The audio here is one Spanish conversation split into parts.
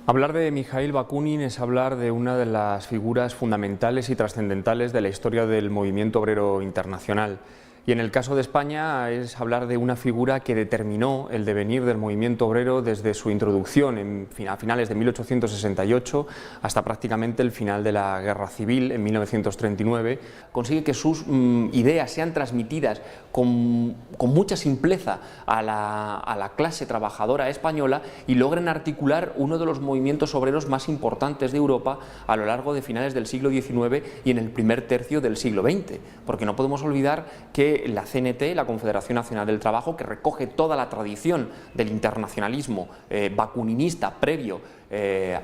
Hablar de Mikhail Bakunin es hablar de una de las figuras fundamentales y trascendentales de la historia del movimiento obrero internacional. Y en el caso de España es hablar de una figura que determinó el devenir del movimiento obrero desde su introducción a finales de 1868 hasta prácticamente el final de la Guerra Civil en 1939. Consigue que sus ideas sean transmitidas con mucha simpleza a la clase trabajadora española y logren articular uno de los movimientos obreros más importantes de Europa a lo largo de finales del siglo XIX y en el primer tercio del siglo XX, porque no podemos olvidar que la CNT, la Confederación Nacional del Trabajo, que recoge toda la tradición del internacionalismo bakuninista previo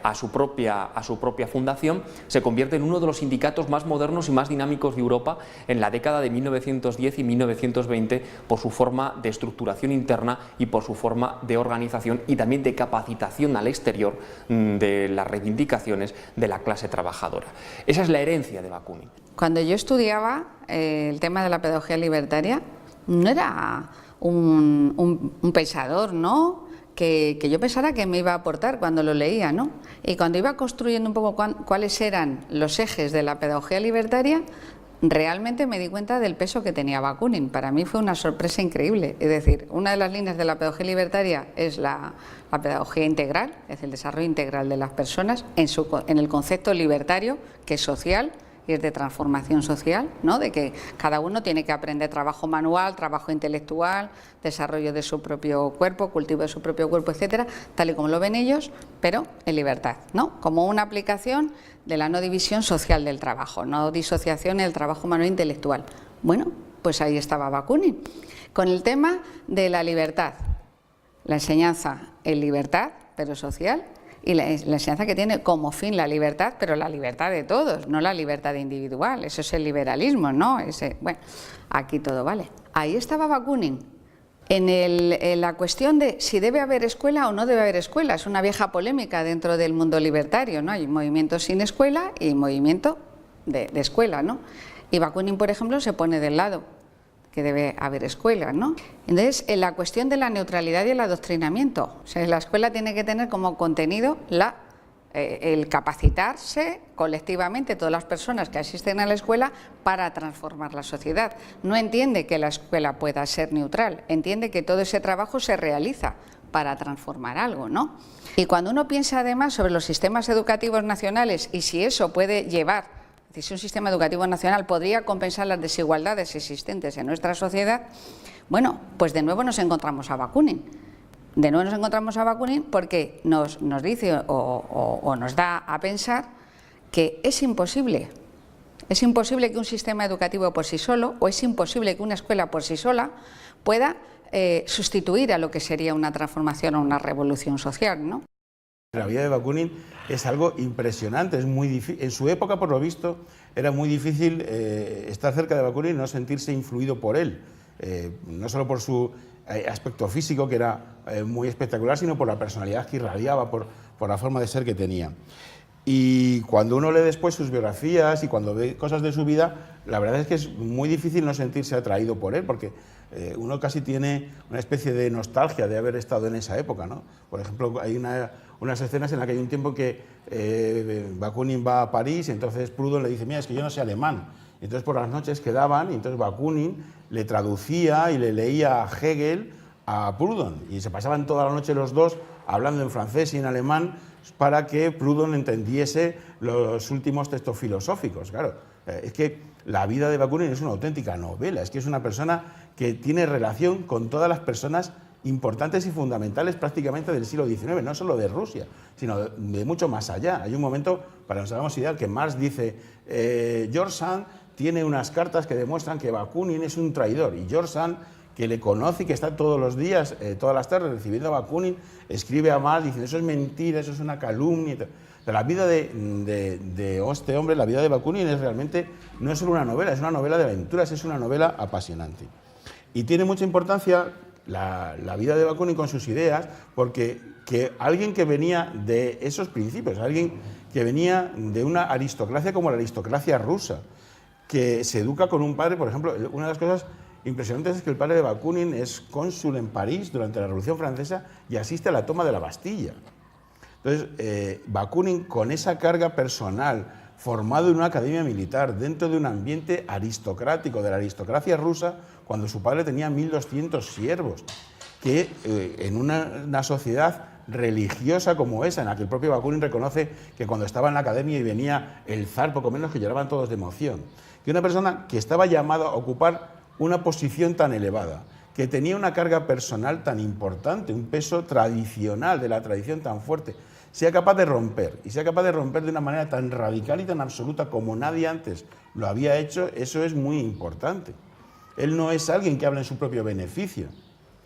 a su propia fundación, se convierte en uno de los sindicatos más modernos y más dinámicos de Europa en la década de 1910 y 1920 por su forma de estructuración interna y por su forma de organización y también de capacitación al exterior de las reivindicaciones de la clase trabajadora. Esa es la herencia de Bakunin. Cuando yo estudiaba el tema de la pedagogía libertaria, no era un pensador, ¿no?, que yo pensara que me iba a aportar cuando lo leía, ¿no? Y cuando iba construyendo un poco cuáles eran los ejes de la pedagogía libertaria, realmente me di cuenta del peso que tenía Bakunin. Para mí fue una sorpresa increíble. Es decir, una de las líneas de la pedagogía libertaria es la pedagogía integral, es decir, el desarrollo integral de las personas en el concepto libertario, que es social y es de transformación social, ¿no?, de que cada uno tiene que aprender trabajo manual, trabajo intelectual, desarrollo de su propio cuerpo, cultivo de su propio cuerpo, etcétera, tal y como lo ven ellos, pero en libertad, ¿no?, como una aplicación de la no división social del trabajo, no disociación en el trabajo manual intelectual. Bueno, pues ahí estaba Bakunin, con el tema de la libertad, la enseñanza en libertad, pero social, y la enseñanza que tiene como fin la libertad, pero la libertad de todos, no la libertad individual. Eso es el liberalismo, ¿no? Bueno, aquí todo vale. Ahí estaba Bakunin, en la cuestión de si debe haber escuela o no debe haber escuela. Es una vieja polémica dentro del mundo libertario, ¿no? Hay movimiento sin escuela y movimiento de escuela, ¿no? Y Bakunin, por ejemplo, se pone del lado que debe haber escuelas, ¿no? Entonces, en la cuestión de la neutralidad y el adoctrinamiento, o sea, la escuela tiene que tener como contenido el capacitarse colectivamente todas las personas que asisten a la escuela para transformar la sociedad. No entiende que la escuela pueda ser neutral, entiende que todo ese trabajo se realiza para transformar algo, ¿no? Y cuando uno piensa además sobre los sistemas educativos nacionales y si eso puede llevar, si un sistema educativo nacional podría compensar las desigualdades existentes en nuestra sociedad, bueno, pues de nuevo nos encontramos a Bakunin. De nuevo nos encontramos a Bakunin porque nos dice o nos da a pensar que es imposible que un sistema educativo por sí solo, o es imposible que una escuela por sí sola pueda sustituir a lo que sería una transformación o una revolución social, ¿no? La vida de Bakunin es algo impresionante, es muy difícil. En su época, por lo visto, era muy difícil estar cerca de Bakunin y no sentirse influido por él, no solo por su aspecto físico, que era muy espectacular, sino por la personalidad que irradiaba, por la forma de ser que tenía. Y cuando uno lee después sus biografías y cuando ve cosas de su vida, la verdad es que es muy difícil no sentirse atraído por él, porque uno casi tiene una especie de nostalgia de haber estado en esa época, ¿no? Por ejemplo, hay unas escenas en las que hay un tiempo que Bakunin va a París y entonces Proudhon le dice: mira, es que yo no sé alemán. Y entonces por las noches quedaban y entonces Bakunin le traducía y le leía a Hegel a Proudhon y se pasaban toda la noche los dos hablando en francés y en alemán para que Proudhon entendiese los últimos textos filosóficos. Claro, es que la vida de Bakunin es una auténtica novela, es que es una persona que tiene relación con todas las personas importantes y fundamentales prácticamente del siglo XIX, no solo de Rusia, sino de mucho más allá. Hay un momento, para que nos hagamos idea, que Marx dice: George Sand tiene unas cartas que demuestran que Bakunin es un traidor, y George Sand, que le conoce y que está todos los días, todas las tardes recibiendo a Bakunin, escribe a Marx diciendo: eso es mentira, eso es una calumnia. La vida de este hombre, la vida de Bakunin, es realmente, no es solo una novela, es una novela de aventuras, es una novela apasionante. Y tiene mucha importancia la vida de Bakunin con sus ideas, porque alguien que venía de esos principios, alguien que venía de una aristocracia como la aristocracia rusa, que se educa con un padre, por ejemplo, una de las cosas impresionantes es que el padre de Bakunin es cónsul en París durante la Revolución Francesa y asiste a la toma de la Bastilla. Entonces, Bakunin, con esa carga personal, formado en una academia militar, dentro de un ambiente aristocrático, de la aristocracia rusa, cuando su padre tenía 1.200 siervos, que en una sociedad religiosa como esa, en la que el propio Bakunin reconoce que cuando estaba en la academia y venía el zar, poco menos que lloraban todos de emoción, que una persona que estaba llamada a ocupar una posición tan elevada, que tenía una carga personal tan importante, un peso tradicional, de la tradición tan fuerte, sea capaz de romper, y sea capaz de romper de una manera tan radical y tan absoluta como nadie antes lo había hecho, eso es muy importante. Él no es alguien que habla en su propio beneficio,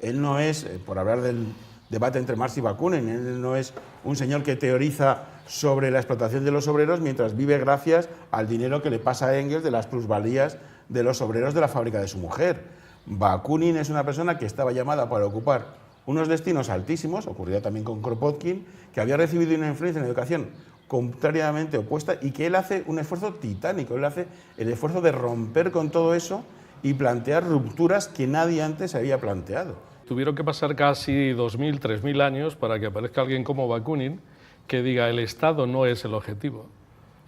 él no es, por hablar del debate entre Marx y Bakunin, él no es un señor que teoriza sobre la explotación de los obreros mientras vive gracias al dinero que le pasa a Engels de las plusvalías de los obreros de la fábrica de su mujer. Bakunin es una persona que estaba llamada para ocupar unos destinos altísimos, ocurría también con Kropotkin, que había recibido una influencia en la educación contrariamente opuesta y que él hace un esfuerzo titánico, él hace el esfuerzo de romper con todo eso y plantear rupturas que nadie antes había planteado. Tuvieron que pasar casi 2.000, 3.000 años para que aparezca alguien como Bakunin que diga el Estado no es el objetivo.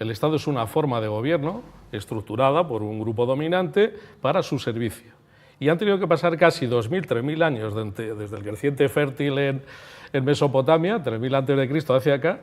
El Estado es una forma de gobierno estructurada por un grupo dominante para su servicio. Y han tenido que pasar casi 2.000, 3.000 años desde el creciente fértil en Mesopotamia, 3.000 a.C. hacia acá,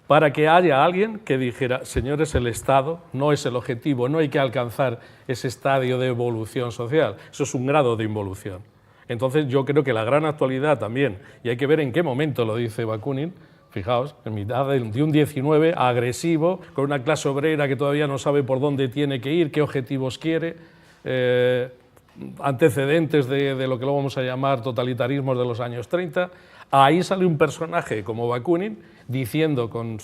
para que haya alguien que dijera, señores, el Estado no es el objetivo, no hay que alcanzar ese estadio de evolución social, eso es un grado de involución. Entonces yo creo que la gran actualidad también, y hay que ver en qué momento lo dice Bakunin, fijaos, en mitad de un 19 agresivo, con una clase obrera que todavía no sabe por dónde tiene que ir, qué objetivos quiere, antecedentes de lo que lo vamos a llamar totalitarismos de los años 30, ahí sale un personaje como Bakunin diciendo con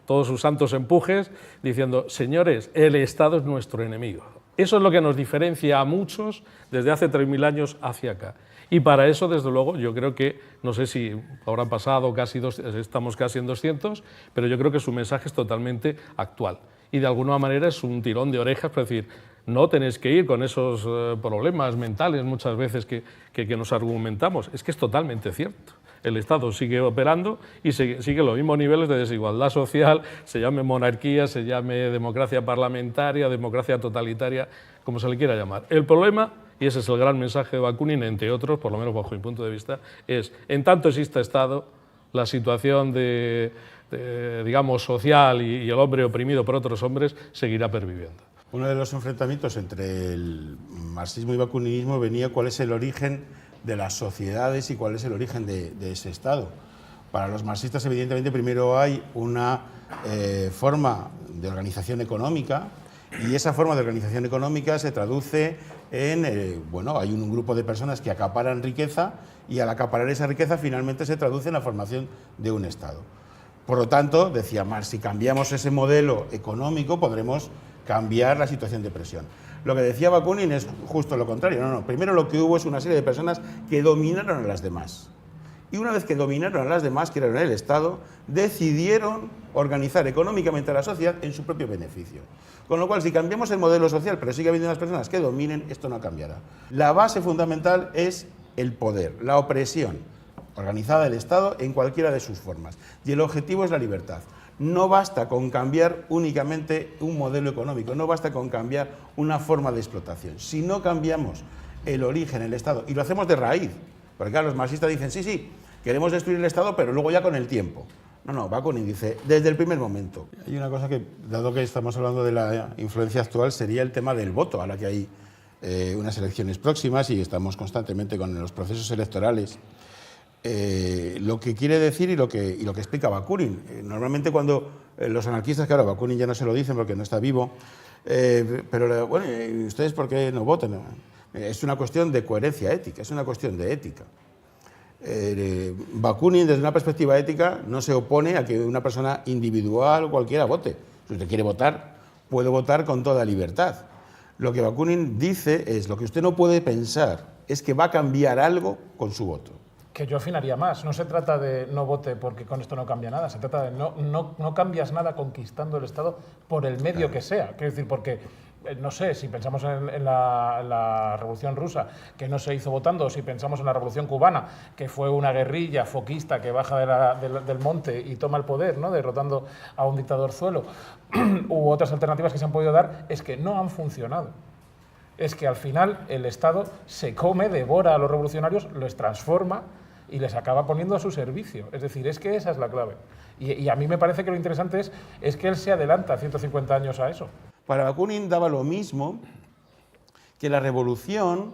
todos sus santos empujes, diciendo, señores, el Estado es nuestro enemigo. Eso es lo que nos diferencia a muchos desde hace 3.000 años hacia acá. Y para eso, desde luego, yo creo que, no sé si habrán pasado estamos casi en 200, pero yo creo que su mensaje es totalmente actual. Y de alguna manera es un tirón de orejas para decir, no tenéis que ir con esos problemas mentales muchas veces que nos argumentamos. Es que es totalmente cierto. El Estado sigue operando y sigue los mismos niveles de desigualdad social, se llame monarquía, se llame democracia parlamentaria, democracia totalitaria, como se le quiera llamar. El problema, y ese es el gran mensaje de Bakunin, entre otros, por lo menos bajo mi punto de vista, es, en tanto exista Estado, la situación digamos, social y el hombre oprimido por otros hombres seguirá perviviendo. Uno de los enfrentamientos entre el marxismo y bakuninismo venía cuál es el origen de las sociedades y cuál es el origen de ese Estado. Para los marxistas, evidentemente, primero hay una forma de organización económica y esa forma de organización económica se traduce en, bueno, hay un grupo de personas que acaparan riqueza y al acaparar esa riqueza finalmente se traduce en la formación de un Estado. Por lo tanto, decía Marx, si cambiamos ese modelo económico podremos cambiar la situación de presión. Lo que decía Bakunin es justo lo contrario. No, primero lo que hubo es una serie de personas que dominaron a las demás. Y una vez que dominaron a las demás, que eran el Estado, decidieron organizar económicamente a la sociedad en su propio beneficio. Con lo cual, si cambiamos el modelo social, pero sigue habiendo unas personas que dominen, esto no cambiará. La base fundamental es el poder, la opresión organizada del Estado en cualquiera de sus formas. Y el objetivo es la libertad. No basta con cambiar únicamente un modelo económico, no basta con cambiar una forma de explotación. Si no cambiamos el origen, el Estado, y lo hacemos de raíz, porque claro, los marxistas dicen, sí, queremos destruir el Estado, pero luego ya con el tiempo. No, Bakunin dice, desde el primer momento. Hay una cosa que, dado que estamos hablando de la influencia actual, sería el tema del voto, ahora que hay unas elecciones próximas y estamos constantemente con los procesos electorales. Lo que quiere decir y lo que explica Bakunin. Normalmente cuando los anarquistas, claro, Bakunin ya no se lo dicen porque no está vivo, pero bueno, ¿ustedes por qué no votan? Es una cuestión de coherencia ética, es una cuestión de ética. Bakunin, desde una perspectiva ética, no se opone a que una persona individual o cualquiera vote. Si usted quiere votar, puede votar con toda libertad. Lo que Bakunin dice es, lo que usted no puede pensar es que va a cambiar algo con su voto. Que yo afinaría más, no se trata de no vote porque con esto no cambia nada, se trata de no cambias nada conquistando el Estado por el medio que sea. Quiero decir, porque no sé, si pensamos en la Revolución Rusa, que no se hizo votando, o si pensamos en la Revolución Cubana, que fue una guerrilla foquista que baja del monte y toma el poder, ¿no?, derrotando a un dictadorzuelo, u otras alternativas que se han podido dar, es que no han funcionado. Es que al final el Estado se come, devora a los revolucionarios, los transforma y les acaba poniendo a su servicio. Es decir, es que esa es la clave. Y a mí me parece que lo interesante es que él se adelanta 150 años a eso. Para Bakunin daba lo mismo que la revolución,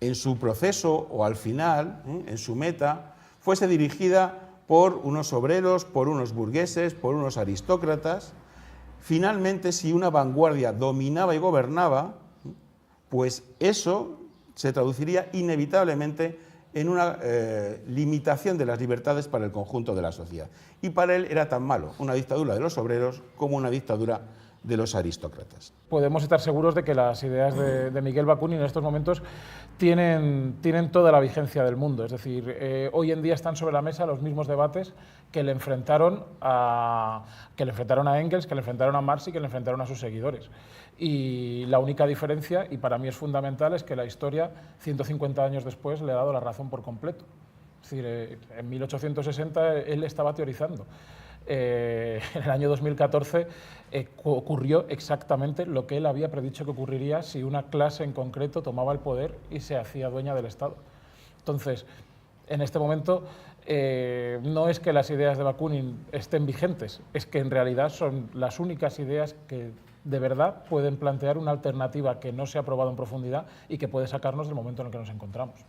en su proceso o al final, en su meta, fuese dirigida por unos obreros, por unos burgueses, por unos aristócratas. Finalmente, si una vanguardia dominaba y gobernaba, pues eso se traduciría inevitablemente en una limitación de las libertades para el conjunto de la sociedad. Y para él era tan malo una dictadura de los obreros como una dictadura de los aristócratas. Podemos estar seguros de que las ideas de Miguel Bakunin en estos momentos tienen toda la vigencia del mundo. Es decir, hoy en día están sobre la mesa los mismos debates que le enfrentaron a Engels, que le enfrentaron a Marx y que le enfrentaron a sus seguidores. Y la única diferencia, y para mí es fundamental, es que la historia, 150 años después, le ha dado la razón por completo. Es decir, en 1860 él estaba teorizando. En el año 2014 ocurrió exactamente lo que él había predicho que ocurriría si una clase en concreto tomaba el poder y se hacía dueña del Estado. Entonces, en este momento, no es que las ideas de Bakunin estén vigentes, es que en realidad son las únicas ideas que de verdad pueden plantear una alternativa que no se ha probado en profundidad y que puede sacarnos del momento en el que nos encontramos.